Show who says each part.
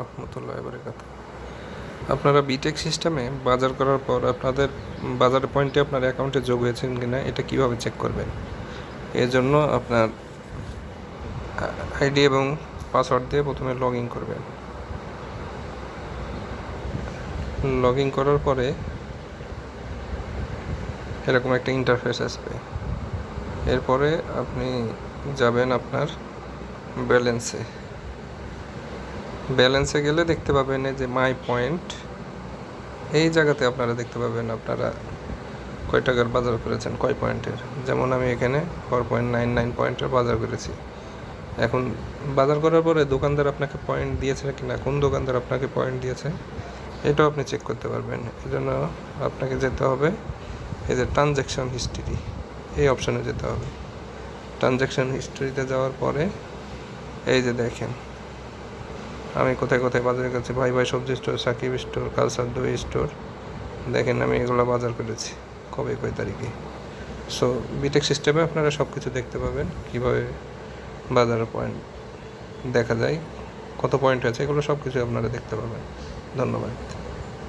Speaker 1: রহমতুল্লাহি ওয়া বারাকাতুহু। আপনারা বিটেক সিস্টেমে বাজার করার পর আপনাদের বাজারের পয়েন্টে আপনার অ্যাকাউন্টে যোগ হয়েছেন কিনা এটা কিভাবে চেক করবেন? এর জন্য আপনার আইডি এবং পাসওয়ার্ড দিয়ে প্রথমে লগ ইন করবেন। লগ ইন করার পরে এরকম একটা ইন্টারফেস আসবে। এরপরে আপনি যাবেন আপনার ব্যালেন্সে গেলে দেখতে পাবেন যে মাই পয়েন্ট, এই জায়গাতে আপনারা দেখতে পাবেন আপনারা কয় টাকার বাজার করেছেন, কয় পয়েন্টের। যেমন আমি এখানে 4.99 পয়েন্টের বাজার করেছি। এখন বাজার করার পরে দোকানদার আপনাকে পয়েন্ট দিয়েছে কিনা, কোন দোকানদার আপনাকে পয়েন্ট দিয়েছে এটাও আপনি চেক করতে পারবেন। এই জন্য আপনাকে যেতে হবে এই যে ট্রানজ্যাকশন হিস্ট্রি, এই অপশানে যেতে হবে। ট্রানজ্যাকশন হিস্ট্রিতে যাওয়ার পরে এই যে দেখেন আমি কোথায় কোথায় বাজার করেছি, ভাই সবজি স্টোর, সাকিব স্টোর, কালসার দই স্টোর, দেখেন আমি এগুলো বাজার করেছি কবে কয় তারিখে। সো বিটেক সিস্টেমে আপনারা সব কিছু দেখতে পাবেন, কীভাবে বাজারের পয়েন্ট দেখা যায়, কত পয়েন্ট আছে, এগুলো সব কিছু আপনারা দেখতে পাবেন। ধন্যবাদ।